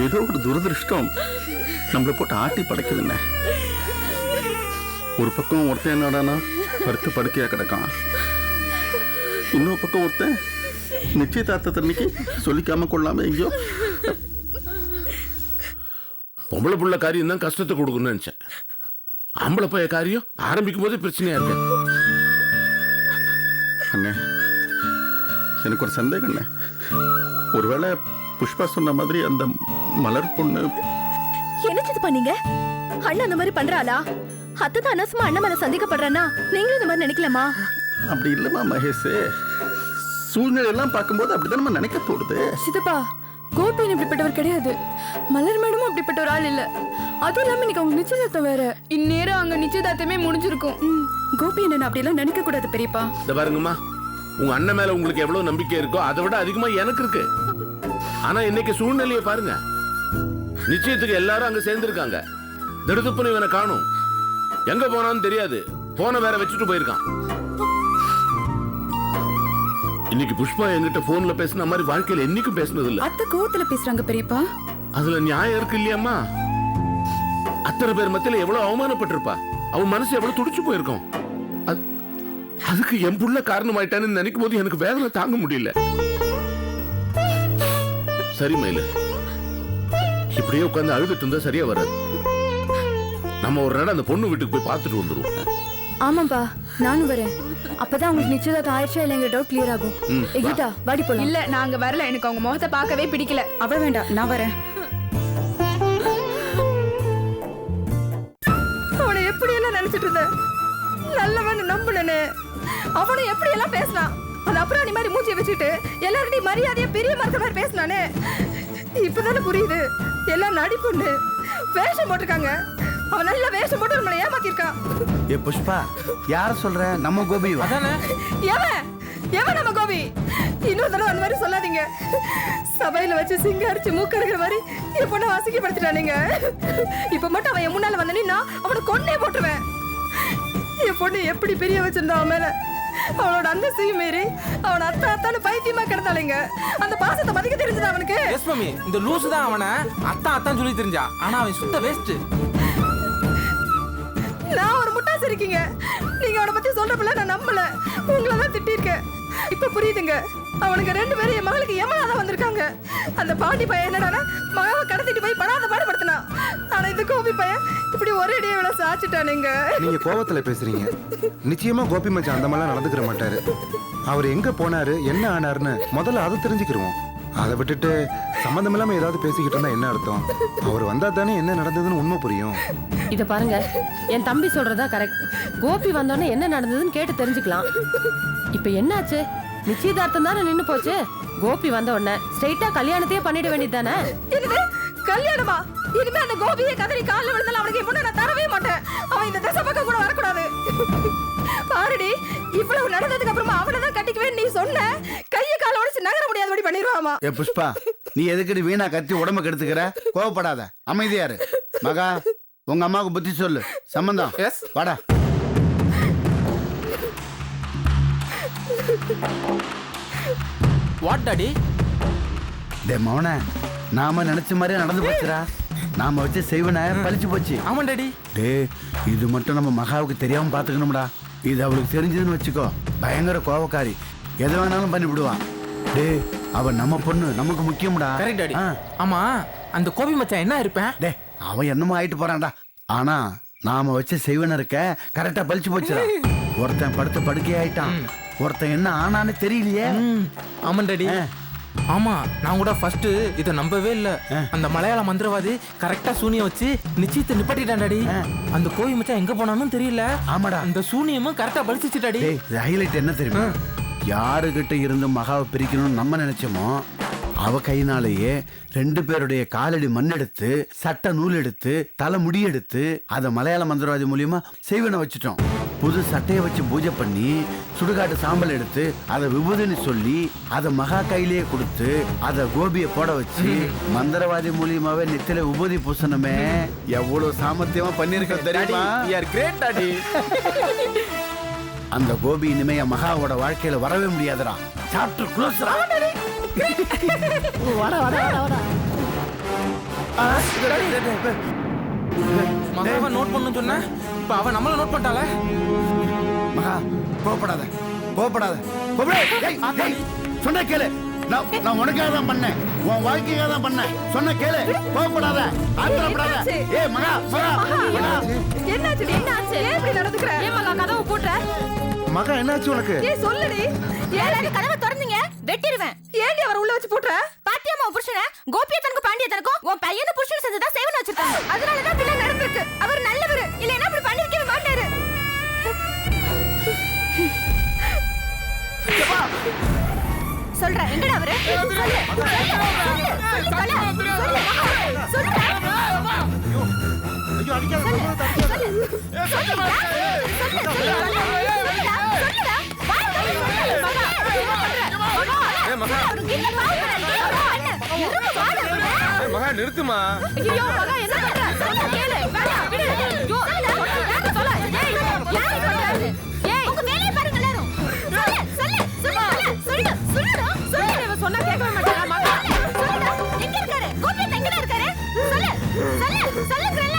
ஏதோ ஒரு துரதிருஷ்டம் நம்மளை போட்டு ஆட்டி படைக்குதுண்ணே. ஒரு பக்கம் ஒருத்தன் என்னடானா படுத்து படுக்கையா கிடக்கான், இன்னொரு பக்கம் ஒருத்தன் நிச்சயதார்த்தத்தன்னைக்கு சொல்லிக்காம கொள்ளாம எங்கேயோ. பொம்பளை புள்ள காரியம் தான் கஷ்டத்தை கொடுக்கணும்னு நினைச்சேன். ஆம்பளை பைய காரியம் ஆரம்பிக்கும் போதே பிரச்சனையா இருக்கு. அண்ணே, எனக்கு ஒரு சந்தேகம்ண்ணே. ஒருவேளை புஷ்பா சொன்ன மாதிரி அந்த மலர் பொண்ணு என்னது பண்ணீங்க? அண்ணா அந்த மாதிரி பண்றாளா? அத்தான் அனசுமா அண்ணன் மேல சந்தேகப்படுறா. நீங்களும் இந்த மாதிரி நினைக்கலாமா? அப்படி இல்லமா மகேஷ், சூழ்நிலை எல்லாம் பார்க்கும்போது அப்படிதான் நம்ம நினைக்க தோடுது. சித்தப்பா, கோபின் இப்படிப்பட்டவர் கிடையாது. மலர் மேடமும் அப்படிப்பட்ட ஒரு ஆள் இல்ல. அதுவும் இல்லாம இன்னைக்கு அவங்க நிச்சயதார்த்தம் வேற. இந்நேரம் அங்க நிச்சயதார்த்தமே முடிஞ்சிருக்கும். கோபி என்ன அப்படிலாம் நினைக்க கூடாது பெரியப்பா. இந்த பாருங்கம்மா, உங்க அண்ணன் மேல உங்களுக்கு எவ்வளவு நம்பிக்கை இருக்கோ அதை விட அதிகமா எனக்கு இருக்கு. ஆனா இன்னைக்கு சூழ்நிலையை பாருங்க. நிச்சயத்துக்கு எல்லாரும் அங்க சேர்ந்திருக்காங்க. திடுதுப்புன்னு இவனை காணும். எங்க போனான்னு தெரியாது. போன வேற வச்சுட்டு போயிருக்கான். இன்னைக்கு புஷ்பா என்கிட்ட போன்ல பேசின மாதிரி வாழ்க்கையில என்னைக்கும் பேசினது இல்ல. அத்தை கோவத்துல பேசுறாங்க பெரியப்பா. அதுல நியாயம் இருக்கு இல்லையாம்மா? அத்தனை பேர் மத்தியில எவ்வளவு அவமானப்பட்டிருப்பா. அவன் மனசு எவ்வளவு துடிச்சு போயிருக்கும். அதுக்கு என் புள்ள காரணமாயிட்டான்னு நினைக்கும் போது எனக்கு வேதனை தாங்க முடியல. சரி மயிலு, இப்படியே உட்காந்து அழுதுட்டு இருந்தா சரியா வராது. நம்ம ஒரு நாள் அந்த பொண்ணு வீட்டுக்கு போய் பார்த்துட்டு வந்துருவோம். ஆமாப்பா, நானும் வரேன். அப்பதான் உங்களுக்கு நிச்சயதார்த்தம் ஆயிடுச்சா இல்லைங்கிற டவுட் கிளியர் ஆகும். எகிட்டா வாடி போலாம். இல்ல, நாங்க வரல. எனக்கு அவங்க முகத்தை பார்க்கவே பிடிக்கல. அவ வேண்டாம், நான் வரேன். அவனை எப்படி எல்லாம் நினைச்சிட்டு இருந்த? நல்லவன் நம்புனே. அவனை எப்படி எல்லாம் பேசினான். அது அப்புறம் நீ மாதிரி மூஞ்சி வச்சுட்டு எல்லார்கிட்டையும் மரியாதையா பெரிய மரத்த மாதிரி பேசினானே. இப்பதானே புரியுது எல்லாம் நடிப்புன்னு. வேஷம் போட்டிருக்காங்க. அவன் நல்ல வேஷம் போட்டு நம்மளை ஏமாத்திருக்கான். ஏ புஷ்பா, யார சொல்ற? நம்ம கோபி அதானே? எவன் நம்ம கோபி? இன்னொரு தடவை அந்த மாதிரி சொல்லாதீங்க. சபையில வச்சு சிங்கரிச்சு மூக்கறுகிற மாதிரி என் பொண்ணை அசிங்கப்படுத்திட்டானுங்க. இப்ப மட்டும் அவன் என் முன்னால வந்த நின்னா அவனை கொன்னே போட்டுருவேன். என் பொண்ணு எப்படி பிரிய வச்சிருந்தா அவன் மேல. அவனோட அந்தஸ்தையும் மீறி அவன் அத்தா அத்தான்னு பைத்தியமா கிடந்தாளுங்க. அந்த பாசத்தை மதிக்க தெரிஞ்சது அவனுக்கு. எஸ் மம்மி, இந்த லூசு தான் அவனை அத்தா அத்தான் சொல்லி தெரிஞ்சா. ஆனா அவன் சுத்த வேஸ்ட். நான் ஒரு முட்டாசு இருக்கீங்க. நீங்க அவனை பத்தி சொல்றப்பல நான் நம்பல. உங்களை தான் திட்டிருக்கேன். இப்ப புரியுதுங்க. அவனுக்கு 2 பேரும் என் மகளுக்கு ஏமாதான் வந்திருக்காங்க. அந்த பாட்டி பையன் என்னடானா மகாவை கடத்திட்டு போய் படாத பாடுபடுத்தினான். ஆனா இந்த கோபி பையன் இப்படி ஒரே அடியே விட சாச்சிட்டானுங்க. நீங்க கோபத்துல பேசுறீங்க. நிச்சயமா கோபி மச்சான் அந்த மாதிரிலாம் நடந்துக்கிற மாட்டாரு. அவர் எங்க போனாரு, என்ன ஆனாருன்னு முதல்ல அதை தெரிஞ்சுக்கிருவோம். அதை விட்டுட்டு சம்மந்தம் இல்லாம ஏதாவது பேசிக்கிட்டு இருந்தா என்ன அர்த்தம்? அவர் வந்தா தானே என்ன நடந்ததுன்னு உண்மை புரியும். இத பாருங்க, என் தம்பி சொல்றதா கரெக்ட். கோபி வந்தோடனே என்ன நடந்ததுன்னு கேட்டு தெரிஞ்சுக்கலாம். இப்ப என்னாச்சு? நிச்சயதார்த்தம் தானே நின்னு போச்சு. கோபி வந்த உடனே ஸ்ட்ரைட்டா கல்யாணத்தையே பண்ணிட வேண்டியதானே. என்னது கல்யாணமா? இனிமே அந்த கோபியை கதறி காலில் விழுந்தாலும் அவனுக்கு என் பொண்ணை நான் தரவே மாட்டேன். அவன் இந்த திசை பக்கம் கூட வரக்கூடாது. பாருடி, இவ்வளவு நடந்ததுக்கு அப்புறமா அவனை தான் கட்டிக்குவேன் நீ சொன்ன. கையை காலை உடைச்சு நகர முடியாதபடி பண்ணிடுவாமா. ஏ புஷ்பா, நீ எதுக்கடி வீணா கத்தி உடம்பு கெடுத்துக்கிற? கோவப்படாத, அமைதியாரு. மகா, உங்க அம்மாவுக்கு புத்தி சொல்லு. சம்பந்தம் வாடா. What daddy? டே மௌன, நாம நினைச்ச மாதிரியே நடந்து போச்சுடா. நாம வச்சு செய்வன பழிச்சு போச்சு. ஆமா டாடி. டே, இது மட்டும் நம்ம மகாவுக்கு தெரியாம பாத்துக்கணும்டா. இது அவளுக்கு தெரிஞ்சதுன்னு வச்சுக்கோ, பயங்கர கோவக்காரி. எதை வேணாலும் பண்ணி விடுவான். டே, அவன் நம்ம பொண்ணு, நமக்கு முக்கியம்டா. Correct daddy. ஆமா, அந்த கோபி மச்சான் என்ன இருப்பேன்? டே, அவன் என்னமோ ஆயிட்டு போறான்டா. ஆனா நாம வச்சு செய்வன இருக்க கரெக்டா பழிச்சு போச்சுடா. ஒருத்தன் படுத்த படுக்கை ஆயிட்டான், ஒருத்தன் என்ன ஆனான்னு தெரியலையே. ஆமா டாடி. ஆமா, நான் கூட ஃபர்ஸ்ட் இதை நம்பவே இல்ல. அந்த மலையாள மந்திரவாதி கரெக்டா சூனியம் வச்சு நிச்சயத்தை நிப்பாட்டிட்டான் டாடி. அந்த கோவி மச்சான் எங்க போனான்னு தெரியல. ஆமாடா, அந்த சூனியமும் கரெக்டா பலிச்சிச்சு டாடி. ஹைலைட் என்ன தெரியுமா? யாருகிட்ட இருந்து மகாவை பிரிக்கணும்னு நம்ம நினைச்சோமோ அவ கையினாலேயே 2 பேருடைய காலடி மண் எடுத்து சட்ட நூல் எடுத்து தலை முடி எடுத்து அதை மலையாள மந்திரவாதி மூலியமா செய்வன வச்சுட்டோம். புது சட்டையை வச்சு பூஜை பண்ணி சுடுகாட்டு சாம்பல் எடுத்து அதை விபூதின்னு சொல்லி அதை மகா கையிலேயே கொடுத்து அதை கோபியை போட வச்சு மந்திரவாதி மூலியமாவே நெத்தில விபூதி பூசணுமே. எவ்வளவு சாமர்த்தியமா பண்ணிருக்கோம் தெரியுமா? அந்த கோபி இனிமே என் மகாவோட வாழ்க்கையில வரவே முடியாதுடா. சாப்டர் க்ளோஸ்ரா. மகாவை நோட் பண்ணு சொன்ன, இப்ப அவ நம்மள நோட் பண்ணிட்டாளே. மகா கோபப்படாத கோபப்படாத. சொன்ன கேளு. நான் உனக்காக தான் பண்ணேன், உன் வாழ்க்கைக்காக தான் பண்ணேன். சொன்ன கேளு, கோபப்படாத, ஆத்திரப்படாத. ஏய் மகா மகா என்னாச்சு? என்னாச்சு? ஏன் இப்படி நடந்துக்கற? ஏன் மகா கதவை பூட்டுற? மகா என்னாச்சு உனக்கு? ஏய் சொல்லுடி. ஏன் கதவை திறந்தீங்க? வெட்டிடுவேன். ஏன்டி அவர் உள்ள வச்சு போட்ற? பாத்தியம்மா புருஷனை கோபியத்தனுக்கு பாண்டியத்தனுக்கும் உன் பையனை புருஷன் செஞ்சதா சேவன் வச்சிருக்காங்க. அதனாலதான் பிள்ளை நடந்திருக்கு. அவர் நல்லவர். இல்லைன்னா அப்படி பண்ணிருக்கவே மாட்டாரு. சொல்றேன், எங்கடா அவரு? மகா நிறுத்துமா. ஐயோ மகா என்ன பண்ற? சொல்ல கேளு. வேணாம் விடு. ஐயோ யாரு சொல்ல? ஏய் யாரு சொல்றாரு? ஏய் உங்க வேலைய பாருங்க எல்லாரும். சொல்லு இவ சொன்னா கேட்கவே மாட்டாரா மகா? எங்க இருக்காரு? கோபியத் எங்க இருக்காரு? சொல்லுங்கறல.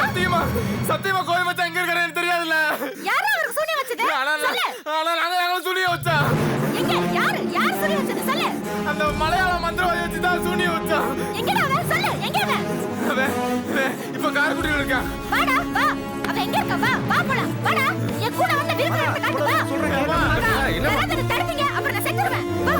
சத்தியமா சத்தியமா கோபி மச்சான் எங்க இருக்காருன்னு தெரியாதுல்ல. யாரோ அவருக்கு சூனியம் வச்சது? சொல்லு. நாங்க சூனியம் வச்சா. எங்க? யார் சூனியம் வச்சது? சொல்லு. அந்த மலையாள மந்திரவாதி வச்சு தான் சூனியம் வச்சா. எங்கடா அவன்? சொல்லு. எங்க அவன்? இப்ப காரக்குடியில இருக்கான். வாடா வா. அவன் எங்க இருக்கா? வா போலாம். வாடா. என் கூட வந்து விருதுல இருந்து காட்டு வா. யாராவது தடுத்தீங்க அப்புறம் நான் செத்துருவேன். வா.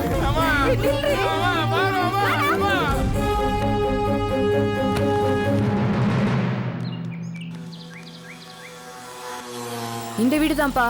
இந்த வீடு தான்ப்பா.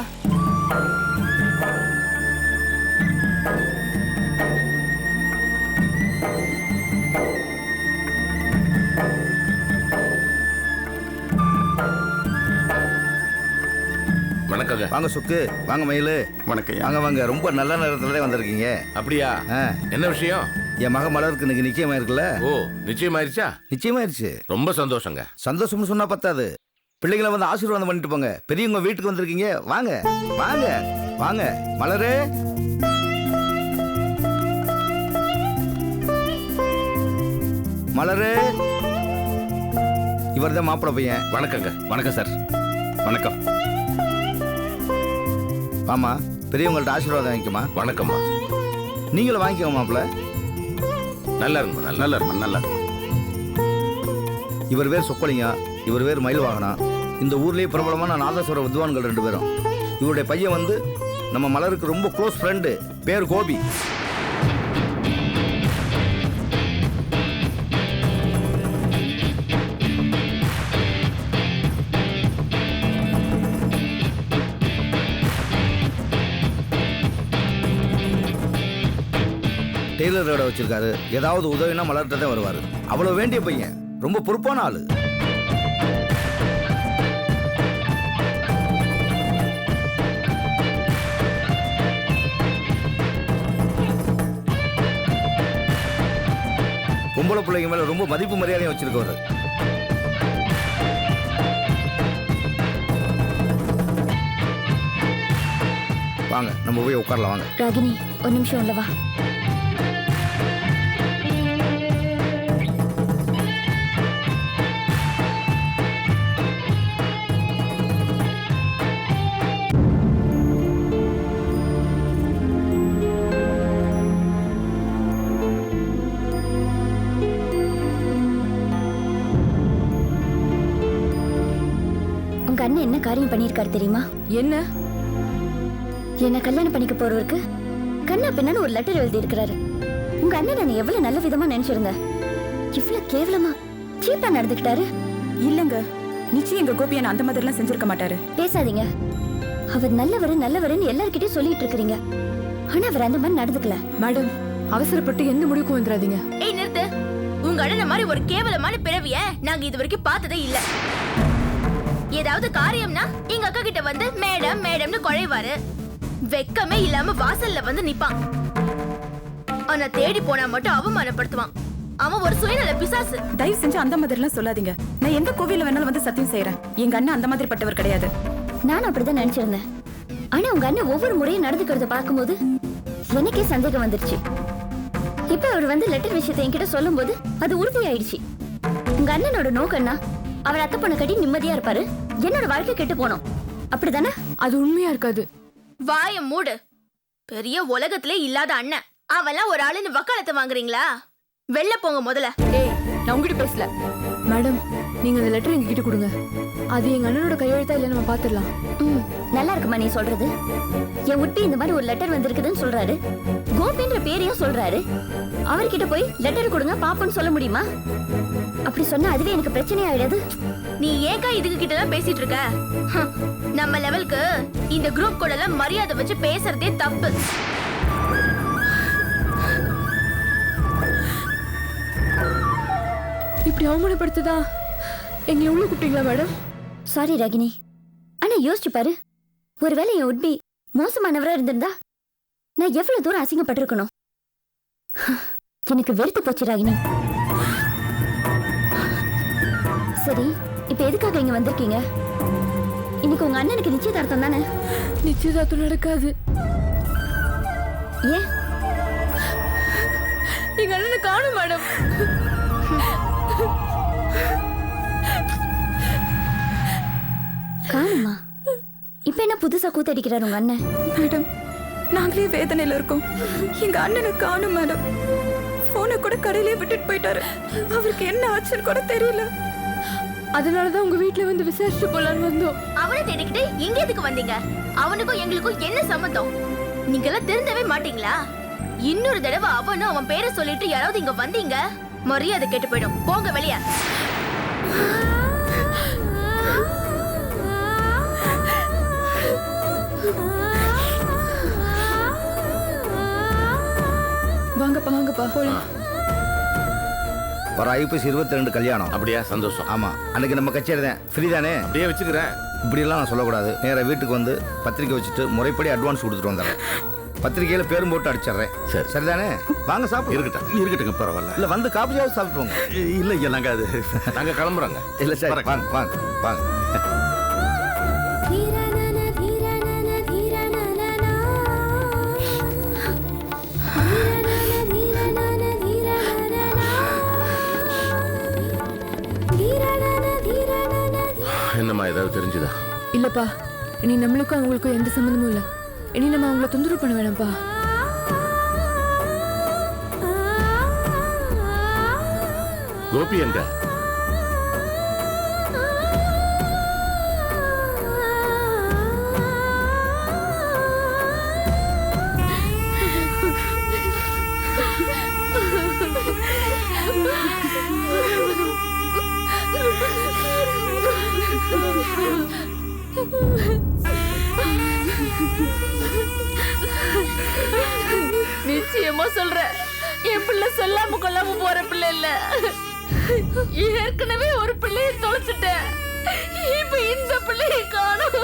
வணக்கங்க. வாங்க சுக்கு, வாங்க மயிலு. வணக்கம். வாங்க வாங்க, ரொம்ப நல்ல நேரத்துல வந்திருக்கீங்க. அப்படியா? என்ன விஷயம்? என் மக மலருக்கு இன்னைக்கு நிச்சயமா இருக்குல்ல? ஓ, நிச்சயமாயிருச்சா? நிச்சயமாயிருச்சு. ரொம்ப சந்தோஷங்க. சந்தோஷம்னு சொன்னா பத்தாது, பிள்ளைங்களை வந்து ஆசீர்வாதம் பண்ணிட்டு போங்க. பெரியவங்க வீட்டுக்கு வந்திருக்கீங்க, வாங்க வாங்க வாங்க. மலரு, மலரு, இவர் தான் மாப்பிள்ளை பையன். வணக்கங்க. வணக்கம் சார். வணக்கம். ஆமா, பெரியவங்கள்ட்ட ஆசீர்வாதம் வாங்கிக்கமா. வணக்கம்மா. நீங்களும் வாங்கிக்கோங்க மாப்பிள்ளை. நல்லா இருக்குமா. நல்லா இருக்கும் நல்லா இருக்கும். இவர் பேர் சொக்கலிங்க, இவர் பேர் மயில் வாகனம். இந்த ஊர்லயே பிரபலமான நாதஸ்வர வித்வான்கள் 2 பேரும். இவருடைய பையன் வந்து நம்ம மலருக்கு ரொம்ப க்ளோஸ் ஃப்ரெண்டு, பேர் கோபி. டெய்லர் கடை வச்சிருக்காரு. ஏதாவது உதவினா மலர்கிட்ட தான் வருவாரு. அவ்வளவு வேண்டிய பையன், ரொம்ப பொறுப்பான ஆளு. பொம்பளை பிள்ளைங்க மேல ரொம்ப மதிப்பு மரியாதையும் வச்சிருக்கவர். வாங்க நம்ம போய் உட்காரலாம். வாங்க ராகினி, ஒரு நிமிஷம் உள்ளவா. உங்க அண்ணன் என்ன காரியம் பண்ணிருக்காரு தெரியுமா? என்ன? என்ன கல்யாணம் பண்ணிக்க போறவருக்கு கண்ணா பின்னான்னு ஒரு லெட்டர் எழுதி இருக்கிறாரு. உங்க அண்ணன் நான் எவ்வளவு நல்ல விதமா நினைச்சிருந்தேன். இவ்வளவு கேவலமா சீப்பா நடந்துக்கிட்டாரு. இல்லங்க, நிச்சயம் எங்க கோபியன் அந்த மாதிரி எல்லாம் செஞ்சிருக்க மாட்டாரு. பேசாதீங்க. அவர் நல்லவருன்னு எல்லார்கிட்டயும் சொல்லிட்டு இருக்கீங்க. ஆனா அவர் அந்த மாதிரி நடந்துக்கல. மேடம், அவசரப்பட்டு எந்த முடிவுக்கும் வந்துடாதீங்க. ஏய் நிறுத்து. உங்க அண்ணன் மாதிரி ஒரு கேவலமான பிறவிய நாங்க இது வரைக்கும் பார்த்ததே இல்ல. ஏதாவது காரியம்னா எங்க அக்கா கிட்ட வந்து மேடம் மேடம்னு குழைவாரு. வெக்கமே இல்லாம வாசல்ல வந்து நிப்பான். ஆனா தேடி போனா மட்டும் அவமானப்படுத்துவான். அவன் ஒரு சுயநல பிசாசு. தயவு செஞ்சு அந்த மாதிரி எல்லாம் சொல்லாதீங்க. நான் எந்த கோவில்ல வேணாலும் வந்து சத்தியம் செய்யறேன். எங்க அண்ணன் அந்த மாதிரி பட்டவர் கிடையாது. நானும் அப்படிதான் நினைச்சிருந்தேன். ஆனா உங்க அண்ணன் ஒவ்வொரு முறையும் நடந்துக்கிறத பார்க்கும்போது எனக்கே சந்தேகம் வந்துருச்சு. இப்ப அவர் வந்து லெட்டர் விஷயத்தை என்கிட்ட சொல்லும் போது அது உறுதியாயிடுச்சு. உங்க அண்ணனோட நோக்கம்னா அவர் அத்தை பொண்ணை கட்டி நிம்மதியா இருப்பாரு, என்னோட வாழ்க்கை கெட்டு போனோம், அப்படிதானே? அது உண்மையா இருக்காது. வாய மூடு. பெரிய உலகத்திலே இல்லாத அண்ணன் அவெல்லாம் ஒரு ஆளுன்னு வக்காலத்தை வாங்குறீங்களா? வெளில போங்க முதல்ல. ஏய், நான் உங்ககிட்ட பேசல. மேடம், நீங்க அந்த லெட்டர் எங்க கிட்ட கொடுங்க. அது எங்க அண்ணனோட கையெழுத்தா இல்ல நம்ம பாத்துடலாம். நல்லா இருக்குமா நீ சொல்றது? என் உட்பி இந்த மாதிரி ஒரு லெட்டர் வந்திருக்குதுன்னு சொல்றாரு, கோபின்ற பேரையும் சொல்றாரு. அவர்கிட்ட போய் லெட்டர் கொடுங்க பாப்போன்னு சொல்ல முடியுமா? அப்படி சொன்னா அதுவே எனக்கு பிரச்சனை ஆயிடாது. நீ ஏக்கா இதுக்கு கிட்ட எல்லாம் பேசிட்டு இருக்க? நம்ம லெவலுக்கு இந்த குரூப் கூட எல்லாம் மரியாதை வச்சு பேசுறதே தப்பு. இப்படி அவமானப்படுத்துதா? எங்க எவ்வளவு கூப்பிட்டீங்களா மேடம்? சாரி ராகினி, ஆனா யோசிச்சு பாரு, ஒருவேளை என் உட்பி மோசமானவரா இருந்திருந்தா நான் எவ்வளவு தூரம் அசிங்கப்பட்டிருக்கணும். எனக்கு வெறுத்து போச்சு ராகினி. சரி, இப்ப எதுக்காக இங்க வந்திருக்கீங்க? இன்னைக்கு உங்க அண்ணனுக்கு நிச்சயதார்த்தம் தானே? நிச்சயதார்த்தம் நடக்காது. ஏன்? எங்க அண்ணனை காணும் மேடம். காணுமா? இப்ப என்ன புதுசா கூத்தடிக்கிறாரு உங்க அண்ணன்? மேடம், நாங்களே வேதனையில இருக்கோம். எங்க அண்ணனை காணும் மேடம். போனை கூட கடையிலே விட்டுட்டு போயிட்டாரு. அவருக்கு என்ன ஆச்சுன்னு கூட தெரியல. அதனாலதான் உங்க வீட்டுல வந்து விசாரிச்சு போலான்னு வந்தோம். அவனை தேடிக்கிட்டு எங்க எதுக்கு வந்தீங்க? அவனுக்கும் எங்களுக்கும் என்ன சம்மந்தம்? நீங்க எல்லாம் திருந்தவே மாட்டீங்களா? இன்னொரு தடவை அவனும் அவன் பேரை சொல்லிட்டு யாராவது இங்க வந்தீங்க, மரியாதை கெட்டு போயிடும். போங்க வெளிய. வாங்கப்பா வாங்கப்பா போலாம். வர ஐப்பசி 22 கல்யாணம். அப்படியா? சந்தோஷம். ஆமா, அன்னைக்கு நம்ம கச்சேரி தான். ஃப்ரீ தானே? அப்படியே வச்சுக்கிறேன். இப்படியெல்லாம் நான் சொல்லக்கூடாது. நேராக வீட்டுக்கு வந்து பத்திரிக்கை வச்சுட்டு முறைப்படி அட்வான்ஸ் கொடுத்துட்டு வந்துடுறேன். பத்திரிக்கையில் பேரும் போட்டு அடிச்சிடுறேன். சரி. சரிதானே? வாங்க சாப்பிடு. இருக்கட்டுங்க, பரவாயில்ல. இல்லை வந்து காப்பியாவது சாப்பிட்டுருவோங்க. இல்லை ஐயா, நாங்கள் அது நாங்க கிளம்புறோங்க. இல்லை சார், வாங்க வாங்க வாங்க. என்னம்மா, ஏதாவது தெரிஞ்சுதா? இல்லப்பா, இனி நம்மளுக்கும் அவங்களுக்கும் எந்த சம்மந்தமும் இல்ல. இனி நம்ம அவங்கள தொந்தரவு பண்ண வேணாம்ப்பா. கோபி எங்க? நிச்சயமா சொல்றேன், என் பிள்ளை சொல்லாம கொள்ளாம போற பிள்ளை இல்ல. ஏற்கனவே ஒரு பிள்ளைய தொலைச்சிட்டேன், இப்ப இந்த பிள்ளைய காணோம்.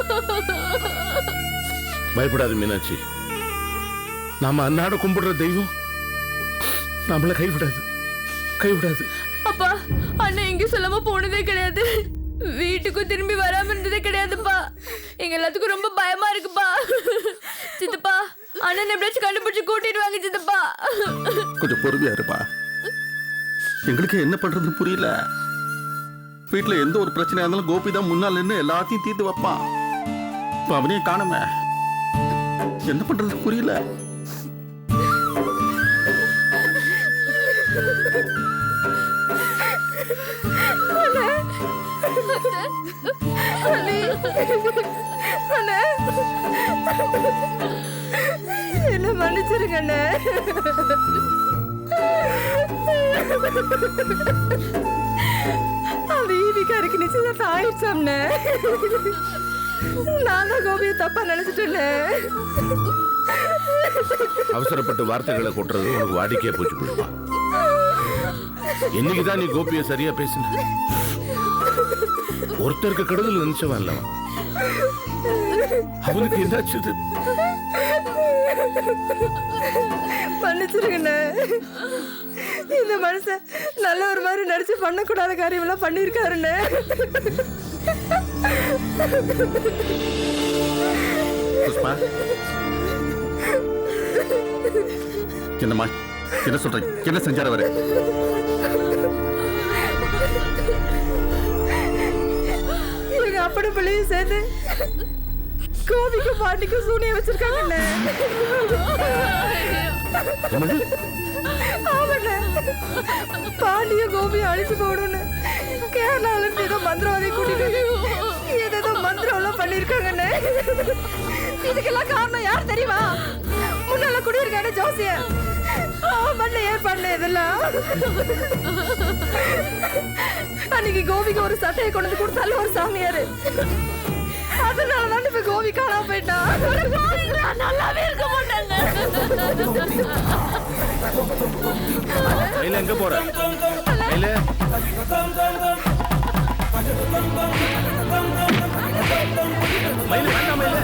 பயப்படாது மீனாட்சி. நாம அன்னாட கும்பிடுற தெய்வம் நம்மள கைவிடாது, கைவிடாது. அப்பா, அண்ணன் எங்கேயும் சொல்லாம போனதே கிடையாது. வீட்டுக்கும் திரும்பி வராம இருந்ததே கிடையாதுப்பா. எங்க எல்லாத்துக்கும் ரொம்ப பயமா இருக்குப்பா. சித்தப்பா, அண்ணன் எப்படியாச்சும் கண்டுபிடிச்சு கூட்டிட்டு வாங்க சித்தப்பா. கொஞ்சம் பொறுமையா இருப்பா. எங்களுக்கு என்ன பண்றது புரியல. வீட்டுல எந்த ஒரு பிரச்சனையா இருந்தாலும் கோபி தான் முன்னால் நின்று எல்லாத்தையும் தீர்த்து வைப்பான். இப்ப அவனையும் காணுமே, என்ன பண்றது புரியல. என்ன மன்னிச்சிருங்க அண்ணே. அந்த ஈவிக்காருக்கு நிச்சயதார்த்தம் ஆயிடுச்சாம்னே. நான் தான் கோபியை தப்பா நினைச்சிட்டேன். அவசரப்பட்டு வார்த்தைகளை கொட்டுறது உனக்கு வாடிக்கையா போச்சு புஷ்பா. என்னைக்குதான் நீ கோபியை சரியா பேசுன? ஒருத்தருக்கு கெடுதல் நினைச்சவன் அல்லவன். அவனுக்கு என்னாச்சு? மன்னிச்சிருங்கண்ணே. இந்த மனுஷன் நல்ல ஒரு மாதிரி நடிச்சு பண்ணக்கூடாத காரியம் எல்லாம் பண்ணிருக்காருண்ணே. புஷ்பா, என்னம்மா என்ன சொல்றீங்க? என்ன செஞ்சாரு அவரு? எங்க அப்படி பிள்ளையும் சேர்ந்து கோபிக்கும் பாட்டிக்கும் சூனியம் வச்சிருக்காங்கண்ணே. ஆமாண்ணே, பாண்டியும் கோபியும் அழிச்சு போடணும்னு கேரளால இருந்து ஏதோ மந்திரவாதி கூட்டிட்டு ஏதோ மந்திரம் எல்லாம் பண்ணிருக்காங்கண்ணே. இதுக்கெல்லாம் காரணம் யார் தெரியுமா? முன்னால குடியிருக்கான ஜோசிய பண்ண ஏற்பாடுல இதெல்லாம். அன்னைக்கு கோபிக்கு ஒரு சட்டையை கொண்டு வந்து கொடுத்தாலும் ஒரு சாமியாரு. அதனாலதான் இப்ப கோபி காணாம போயிட்டான். நல்லாவே இருக்க மாட்டாங்க. எங்க போற? மயில வேண்டாம் மயில.